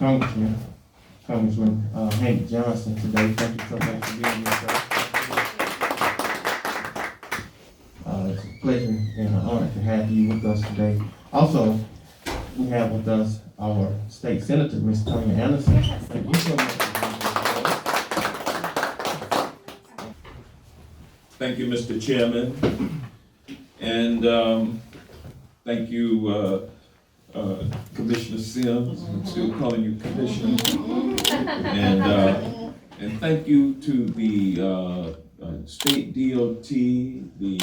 Congressman Hank Johnson today. Thank you so much for being here, sir. It's a pleasure and an honor to have you with us today. Also, we have with us our state senator, Ms. Tanya Anderson. Thank you so much for being here today. Thank you, Mr. Chairman, and thank you, Commissioner Sims. I'm still calling you Commissioner. And thank you to the State DOT, the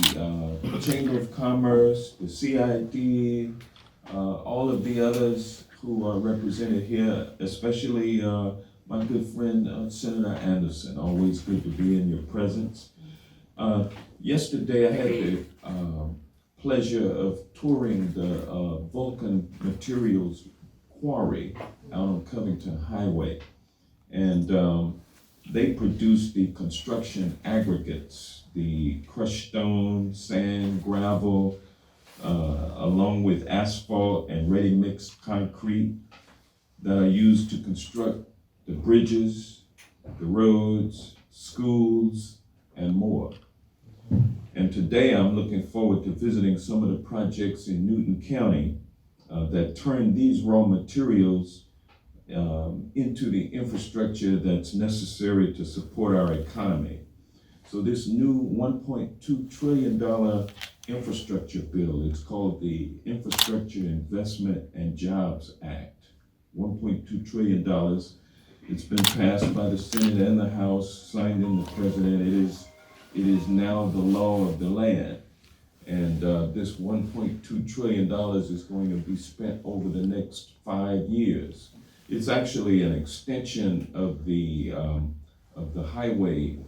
Chamber of Commerce, the CID, all of the others who are represented here, especially my good friend Senator Anderson. Always good to be in your presence. Yesterday I had the pleasure of touring the Vulcan Materials Quarry out on Covington Highway, and they produce the construction aggregates, the crushed stone, sand, gravel, along with asphalt and ready-mixed concrete that are used to construct the bridges, the roads, schools, and more. And today I'm looking forward to visiting some of the projects in Newton County that turn these raw materials into the infrastructure that's necessary to support our economy. So this new $1.2 trillion infrastructure bill, it's called the Infrastructure Investment and Jobs Act, $1.2 trillion. It's been passed by the Senate and the House, signed in the President. It is now the law of the land. And this $1.2 trillion is going to be spent over the next 5 years. It's actually an extension of the highway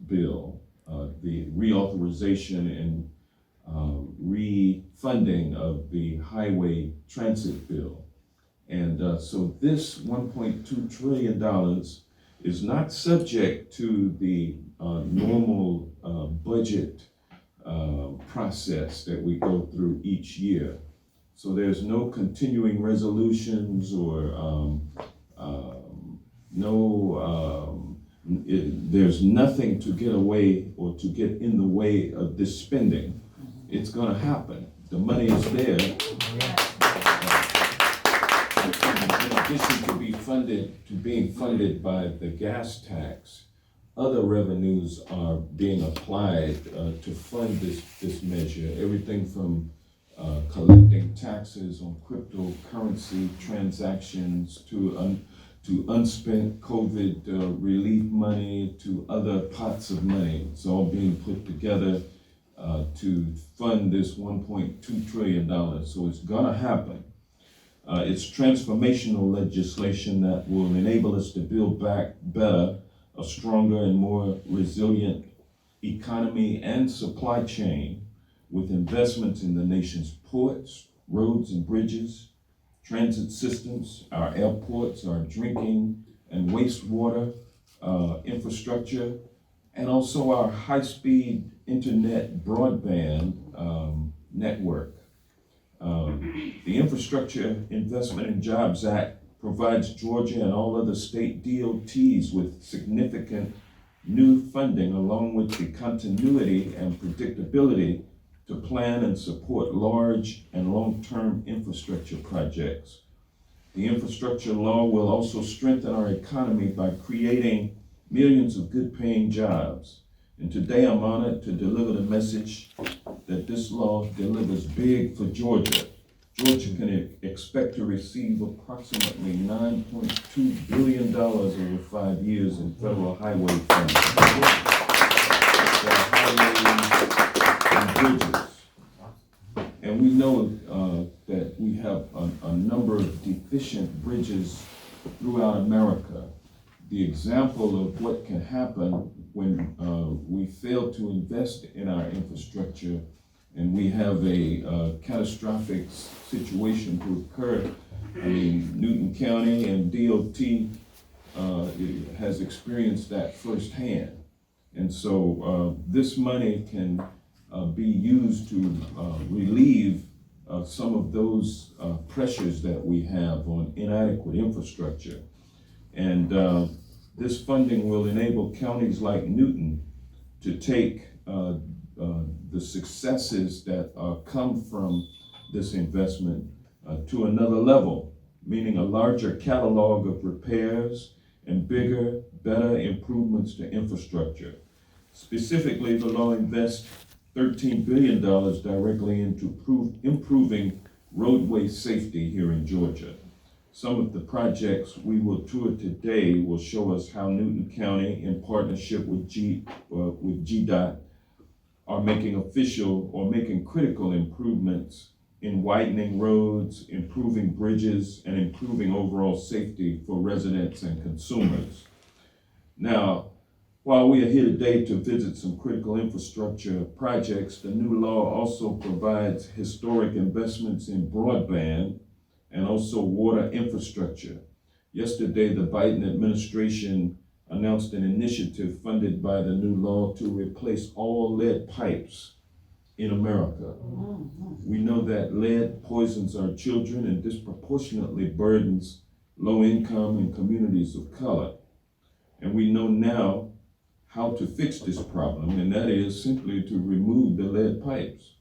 bill, the reauthorization and refunding of the highway transit bill. And so this $1.2 trillion is not subject to the normal budget process that we go through each year. So there's no continuing resolutions or there's nothing to get away or to get in the way of this spending. It's gonna happen. The money is there. In addition to being funded by the gas tax, other revenues are being applied to fund this measure. Everything from collecting taxes on cryptocurrency transactions to unspent COVID relief money to other pots of money. It's all being put together to fund this $1.2 trillion. So it's gonna happen. It's transformational legislation that will enable us to build back better, a stronger and more resilient economy and supply chain with investments in the nation's ports, roads and bridges, transit systems, our airports, our drinking and wastewater infrastructure, and also our high-speed internet broadband network. The Infrastructure Investment and Jobs Act provides Georgia and all other state DOTs with significant new funding, along with the continuity and predictability to plan and support large and long-term infrastructure projects. The infrastructure law will also strengthen our economy by creating millions of good-paying jobs. And today I'm honored to deliver the message that this law delivers big for Georgia. Georgia can expect to receive approximately $9.2 billion over 5 years in federal highway funds for highways and bridges. And we know that we have a number of deficient bridges throughout America. The example of what can happen when we fail to invest in our infrastructure and we have a catastrophic situation to occur. I mean, Newton County and DOT has experienced that firsthand. And so this money can be used to relieve some of those pressures that we have on inadequate infrastructure. And this funding will enable counties like Newton to take the successes that come from this investment to another level, meaning a larger catalog of repairs and bigger, better improvements to infrastructure. Specifically, the law invests $13 billion directly into improving roadway safety here in Georgia. Some of the projects we will tour today will show us how Newton County, in partnership with GDOT, are making critical improvements in widening roads, improving bridges, and improving overall safety for residents and consumers. Now, while we are here today to visit some critical infrastructure projects, the new law also provides historic investments in broadband and also water infrastructure. Yesterday, the Biden administration announced an initiative funded by the new law to replace all lead pipes in America. We know that lead poisons our children and disproportionately burdens low income and communities of color. And we know now how to fix this problem, and that is simply to remove the lead pipes.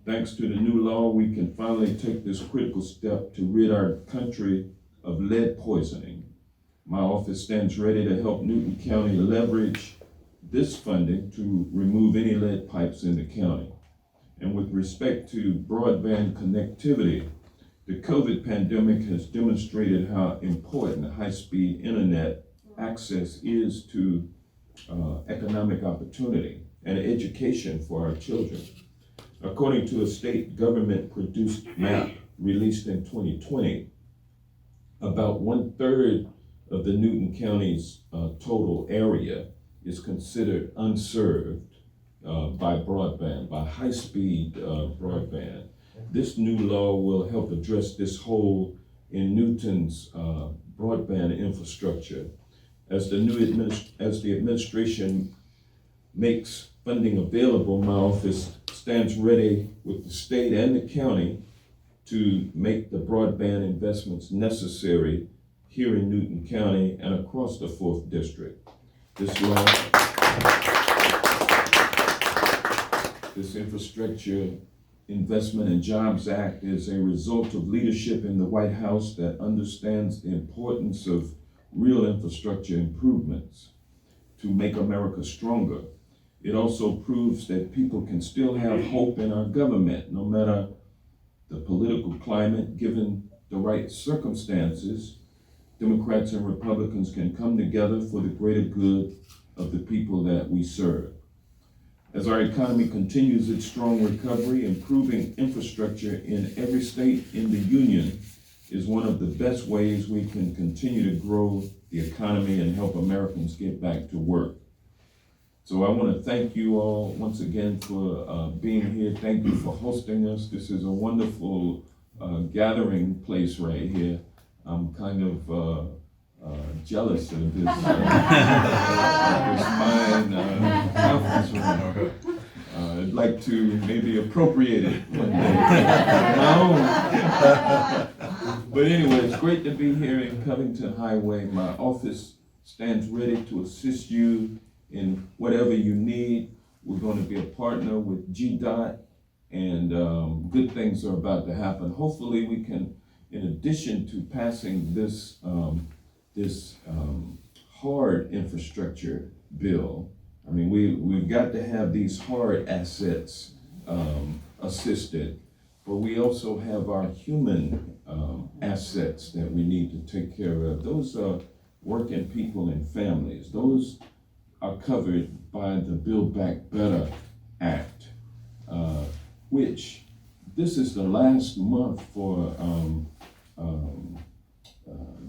Thanks to the new law, we can finally take this critical step to rid our country of lead poisoning. My office stands ready to help Newton County leverage this funding to remove any lead pipes in the county. And with respect to broadband connectivity, the COVID pandemic has demonstrated how important high-speed internet access is to economic opportunity and education for our children. According to a state government-produced map released in 2020, about 1/3 of the Newton County's total area is considered unserved by broadband, by high-speed broadband. This new law will help address this hole in Newton's broadband infrastructure. As the administration makes funding available, my office stands ready with the state and the county to make the broadband investments necessary here in Newton County and across the 4th District. This Infrastructure Investment and Jobs Act is a result of leadership in the White House that understands the importance of real infrastructure improvements to make America stronger. It also proves that people can still have hope in our government, no matter the political climate. Given the right circumstances, Democrats and Republicans can come together for the greater good of the people that we serve. As our economy continues its strong recovery, improving infrastructure in every state in the union is one of the best ways we can continue to grow the economy and help Americans get back to work. So I want to thank you all once again for being here. Thank you for hosting us. This is a wonderful gathering place right here. I'm kind of jealous of this, this fine conference room. I'd like to maybe appropriate it one day. But anyway, it's great to be here in Covington Highway. My office stands ready to assist you in whatever you need. We're going to be a partner with GDOT, and good things are about to happen. Hopefully we can, in addition to passing this hard infrastructure bill, I mean, we've got to have these hard assets assisted, but we also have our human assets that we need to take care of. Those are working people and families. Those are covered by the Build Back Better Act, which this is the last month for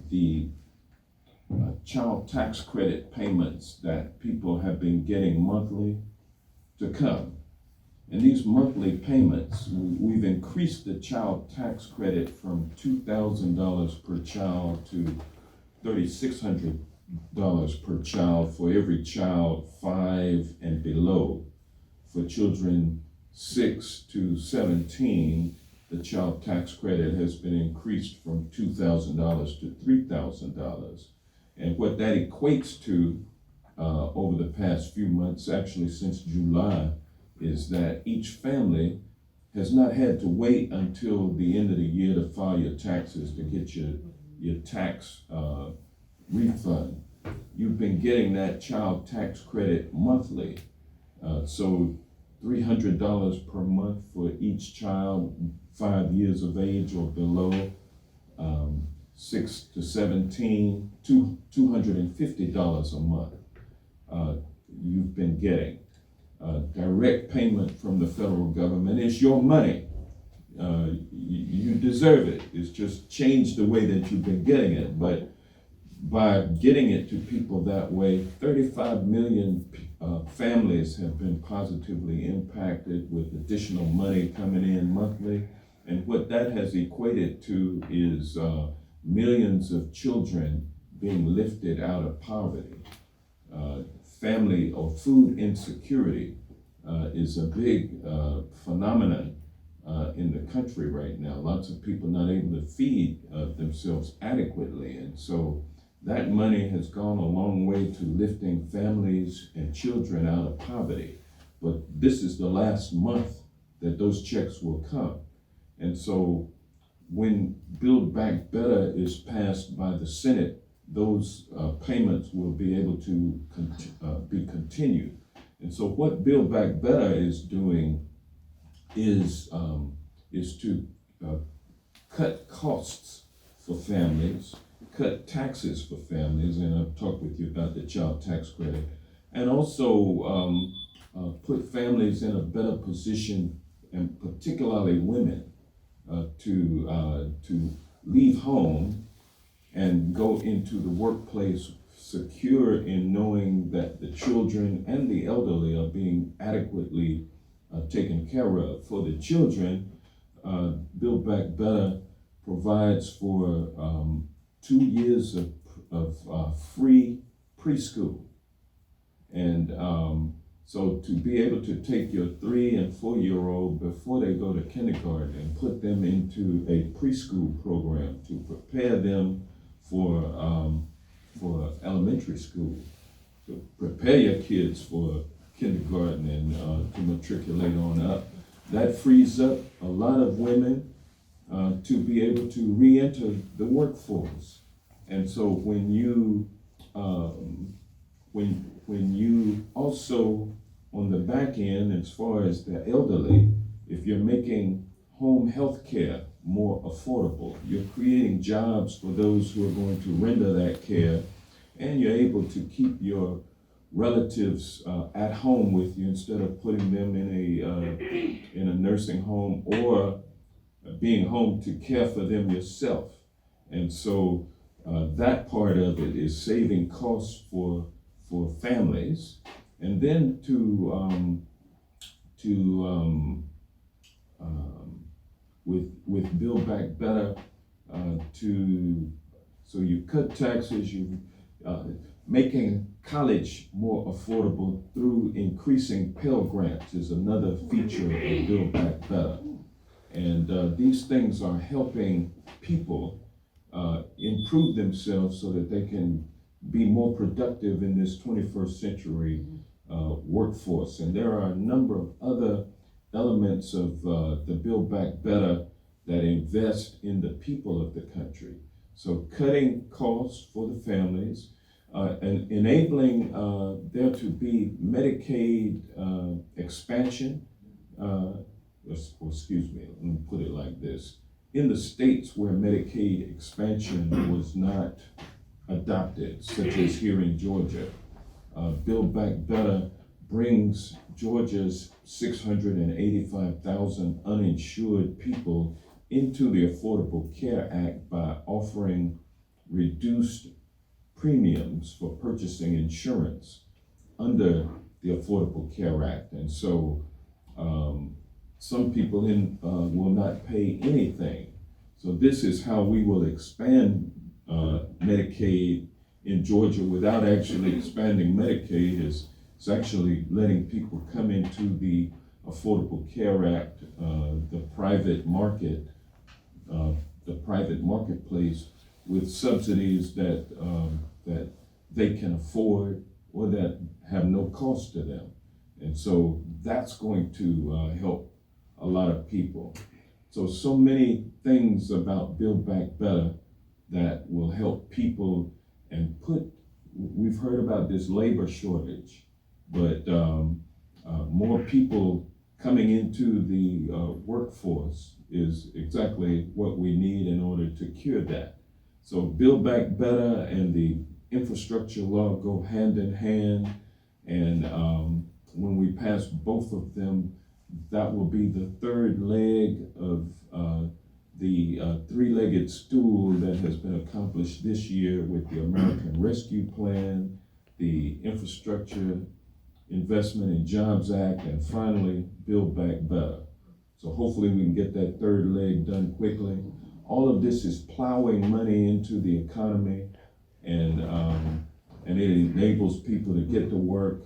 the child tax credit payments that people have been getting monthly to come. And these monthly payments, we've increased the child tax credit from $2,000 per child to $3,600 per child for every child 5 and below. For children 6 to 17, the child tax credit has been increased from $2,000 to $3,000. And what that equates to over the past few months, actually since July, is that each family has not had to wait until the end of the year to file your taxes to get your tax refund. You've been getting that child tax credit monthly. So $300 per month for each child 5 years of age or below, 6 to 17, $250 a month. You've been getting direct payment from the federal government. It's your money. You deserve it. It's just changed the way that you've been getting it. But by getting it to people that way, 35 million families have been positively impacted with additional money coming in monthly. And what that has equated to is millions of children being lifted out of poverty. Family or food insecurity is a big phenomenon in the country right now. Lots of people not able to feed themselves adequately. And so that money has gone a long way to lifting families and children out of poverty. But this is the last month that those checks will come. And so when Build Back Better is passed by the Senate, those payments will be able to be continued. And so what Build Back Better is doing is to cut costs for families, cut taxes for families, and I've talked with you about the child tax credit, and also put families in a better position, and particularly women, to leave home and go into the workplace secure in knowing that the children and the elderly are being adequately taken care of. For the children, Build Back Better provides for 2 years of free preschool. And so to be able to take your 3 and 4-year-old before they go to kindergarten and put them into a preschool program to prepare them for elementary school, to prepare your kids for kindergarten and to matriculate on up. That frees up a lot of women to be able to re-enter the workforce. And so when you also on the back end, as far as the elderly, if you're making home health care more affordable, you're creating jobs for those who are going to render that care, and you're able to keep your relatives at home with you instead of putting them in a nursing home or being home to care for them yourself. And so that part of it is saving costs for families, and then with Build Back Better, so you cut taxes, you making college more affordable through increasing Pell Grants is another feature of Build Back Better. And these things are helping people improve themselves so that they can be more productive in this 21st century workforce. And there are a number of other elements of the Build Back Better that invest in the people of the country. So cutting costs for the families, and enabling there to be Medicaid expansion, excuse me, let me put it like this. In the states where Medicaid expansion was not adopted, such as here in Georgia, Build Back Better brings Georgia's 685,000 uninsured people into the Affordable Care Act by offering reduced premiums for purchasing insurance under the Affordable Care Act. And so some people will not pay anything. So this is how we will expand Medicaid in Georgia without actually expanding Medicaid. It's actually letting people come into the Affordable Care Act, the private marketplace with subsidies that they can afford or that have no cost to them. And so that's going to help a lot of people. So many things about Build Back Better that will help people and we've heard about this labor shortage, but more people coming into the workforce is exactly what we need in order to cure that. So Build Back Better and the infrastructure law go hand in hand, and when we pass both of them, that will be the third leg of the three-legged stool that has been accomplished this year with the American Rescue Plan, the Infrastructure Investment and Jobs Act, and finally, Build Back Better. So hopefully we can get that third leg done quickly. All of this is plowing money into the economy, and it enables people to get to work,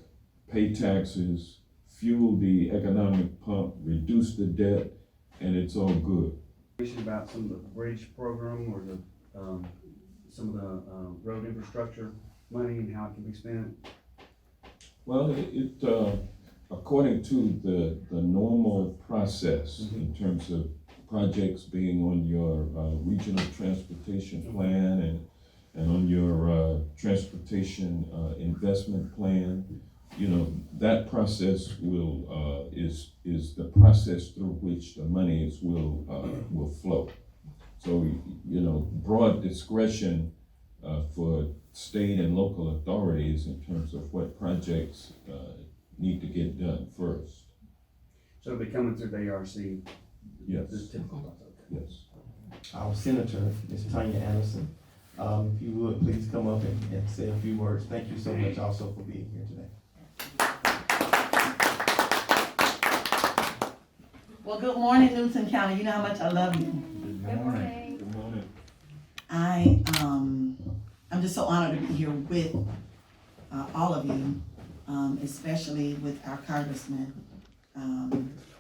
pay taxes, fuel the economic pump, reduce the debt, and it's all good. About some of the bridge program or the some of the road infrastructure money and how it can be spent? Well, according to the normal process in terms of projects being on your regional transportation plan and on your transportation investment plan, you know, that process is the process through which the monies will flow. So, you know, broad discretion for state and local authorities in terms of what projects need to get done first. So it'll be coming through the ARC? Yes. This typical process, okay. Yes. Our Senator, Ms. Tanya Anderson, if you would, please come up and say a few words. Thank you so much also for being here today. Well, good morning, Newton County. You know how much I love you. Good morning. Good morning. I'm just so honored to be here with all of you, especially with our congressman,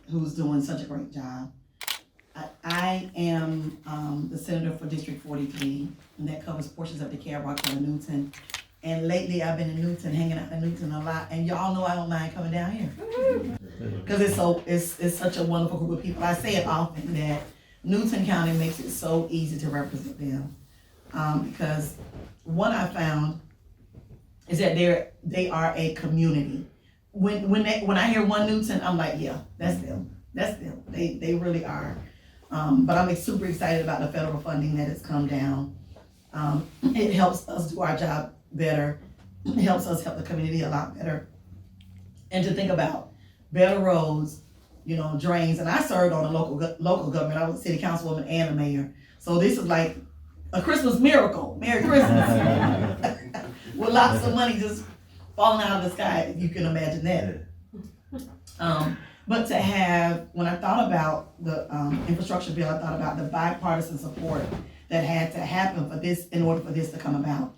who's doing such a great job. I am the senator for District 43, and that covers portions of DeKalb, Rockville, and Newton. And lately, I've been in Newton, hanging out in Newton a lot, and y'all know I don't mind coming down here. Because it's such a wonderful group of people. I say it often that Newton County makes it so easy to represent them. Because what I found is that they are a community. When I hear one Newton, I'm like, yeah, that's them. That's them. They really are. But I'm super excited about the federal funding that has come down. It helps us do our job better. It helps us help the community a lot better. And to think about better roads, you know, drains. And I served on a local government. I was a city councilwoman and a mayor. So this is like a Christmas miracle. Merry Christmas. With lots of money just falling out of the sky, if you can imagine that. But to have, when I thought about the infrastructure bill, I thought about the bipartisan support that had to happen for this, in order for this to come about.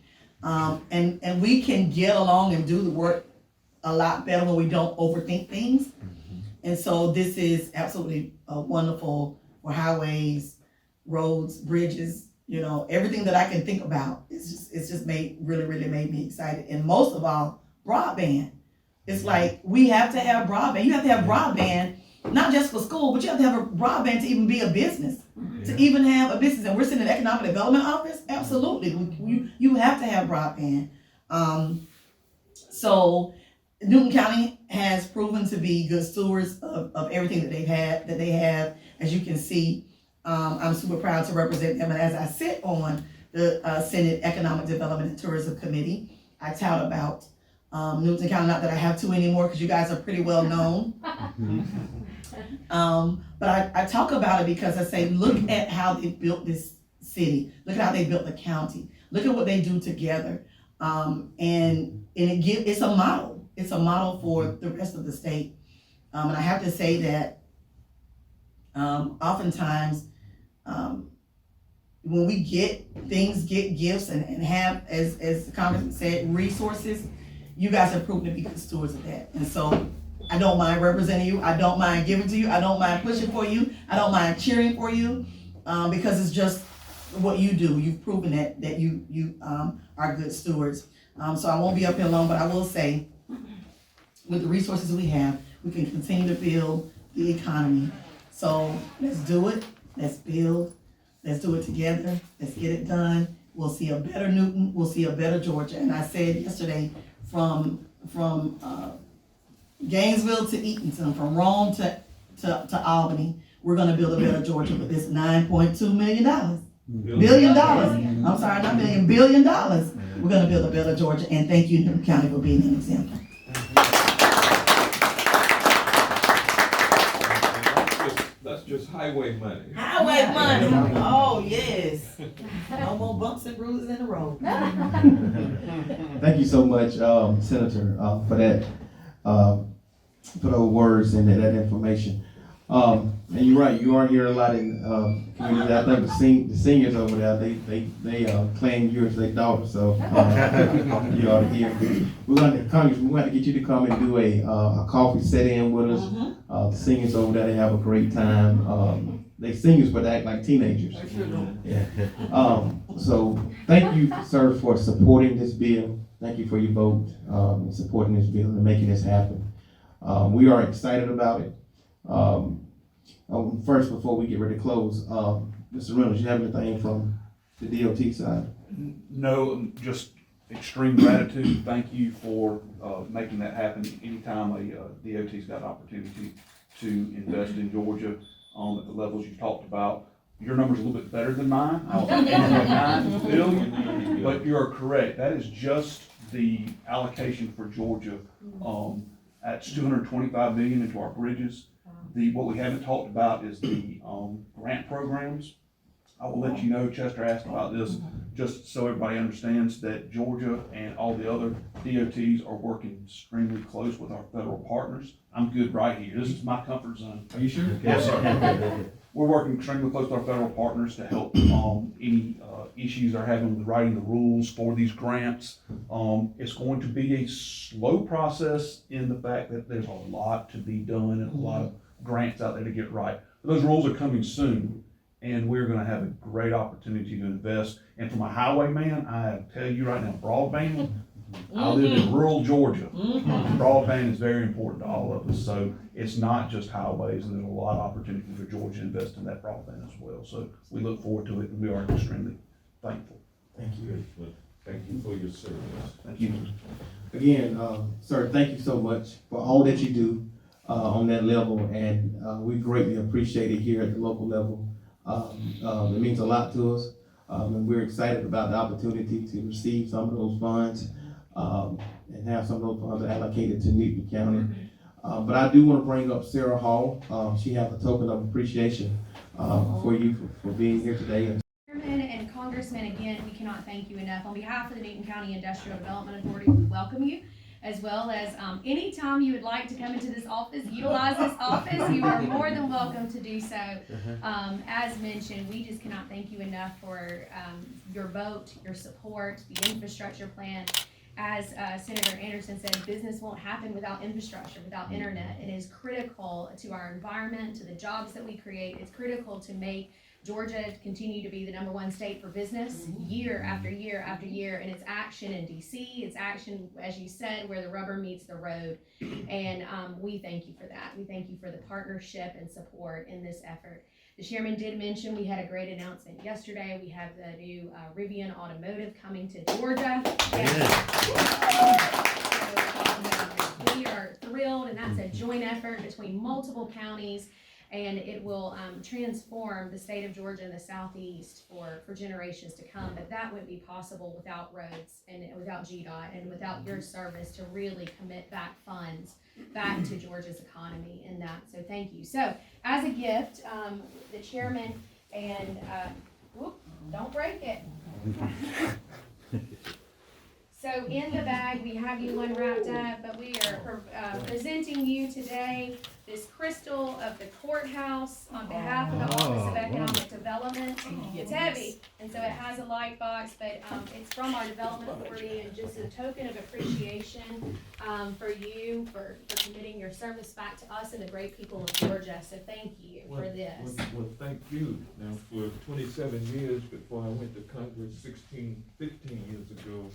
And we can get along and do the work a lot better when we don't overthink things. And so this is absolutely wonderful for highways, roads, bridges, you know, everything that I can think about. It's just really made me excited. And most of all, broadband. It's like, we have to have broadband. You have to have broadband, not just for school, but you have to have a broadband to even be a business, to even have a business. And we're sitting in the Economic Development Office. Absolutely, you have to have broadband. So Newton County has proven to be good stewards of everything that they have. As you can see, I'm super proud to represent them. And as I sit on the Senate Economic Development and Tourism Committee, I tout about Newton County, not that I have to anymore because you guys are pretty well known. But I talk about it because I say, look at how they built this city. Look at how they built the county. Look at what they do together. And it's a model. It's a model for the rest of the state. And I have to say that oftentimes when we get gifts and have, as the congressman said, resources, you guys have proven to be good stewards of that. And so I don't mind representing you. I don't mind giving to you. I don't mind pushing for you. I don't mind cheering for you, because it's just what you do. You've proven that you are good stewards. So I won't be up here long, but I will say, with the resources we have, we can continue to build the economy. So let's do it. Let's build. Let's do it together. Let's get it done. We'll see a better Newton. We'll see a better Georgia. And I said yesterday, from Gainesville to Eatonton, from Rome to Albany, we're gonna build a better Georgia with this $9.2 million. Billion dollars. I'm sorry, not million, $1 billion. We're gonna build a better Georgia, and thank you, Newton County, for being an example. That's just highway money. Highway money. Oh, yes. No more bumps and bruises in the road. Thank you so much, Senator, for that, for those words and that information. And you're right, you are hearing a lot in community. I think the seniors over there, they claim you as their daughter, so you ought to hear. Congressman, we want to get you to come and do a coffee set-in with us. The seniors over there, they have a great time. They seniors, but they act like teenagers. Yeah. So thank you, sir, for supporting this bill. Thank you for your vote, and supporting this bill and making this happen. We are excited about it. First, before we get ready to close, Mr. Reynolds, you have anything from the DOT side? No, just extreme gratitude. Thank you for making that happen. Anytime a DOT's got an opportunity to invest in Georgia at the levels you've talked about, your number's a little bit better than mine. I was thinking $9 billion, but you are correct. That is just the allocation for Georgia. That's $225 million into our bridges. What we haven't talked about is the grant programs. I will let you know, Chester asked about this, just so everybody understands that Georgia and all the other DOTs are working extremely close with our federal partners. I'm good right here. This is my comfort zone. Are you sure? Yes, sir. We're working extremely close with our federal partners to help any issues they're having with writing the rules for these grants. It's going to be a slow process in the fact that there's a lot to be done and a lot of grants out there to get right. But those rules are coming soon, and we're gonna have a great opportunity to invest. And for my highwayman, I tell you right now, broadband, I live in rural Georgia. Broadband is very important to all of us. So it's not just highways, and there's a lot of opportunity for Georgia to invest in that broadband as well. So we look forward to it, and we are extremely thankful. Thank you. Thank you for your service. Thank you. Again, sir, thank you so much for all that you do on that level, and we greatly appreciate it here at the local level. It means a lot to us, and we're excited about the opportunity to receive some of those funds and have some of those funds allocated to Newton County. But I do want to bring up Sarah Hall. She has a token of appreciation for you for being here today. Chairman and Congressman, again, we cannot thank you enough. On behalf of the Newton County Industrial Development Authority, we welcome you, as well as anytime you would like to come into this office, utilize this office, you are more than welcome to do so. As mentioned, we just cannot thank you enough for your vote, your support, the infrastructure plan. As Senator Anderson said, business won't happen without infrastructure, without internet. It is critical to our environment, to the jobs that we create. It's critical to make Georgia continue to be the #1 state for business year after year after year, and it's action in DC, it's action, as you said, where the rubber meets the road, and we thank you for that. We thank you for the partnership and support in this effort. The chairman did mention we had a great announcement yesterday. We have the new Rivian Automotive coming to Georgia. So, we are thrilled, and that's a joint effort between multiple counties. And it will transform the state of Georgia and the Southeast for generations to come. But that wouldn't be possible without roads and without GDOT and without your service to really commit back funds back to Georgia's economy in that. So thank you. So as a gift, the chairman and, whoop, don't break it. So So in the bag, we have you one wrapped up, but we are presenting you today this crystal of the courthouse on behalf of the Office of Economic Development. It's heavy, and so it has a light box, but it's from our Development Authority, and just a token of appreciation for you, for committing your service back to us and the great people of Georgia. So thank you for this. Well, thank you. Now, for 27 years before I went to Congress, 15 years ago,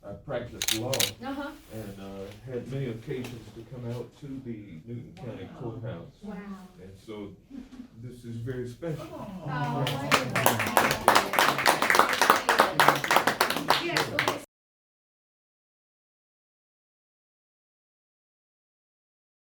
I practiced law Uh-huh. and had many occasions to come out to the Newton County Courthouse. Wow. And so this is very special. Oh, wonderful.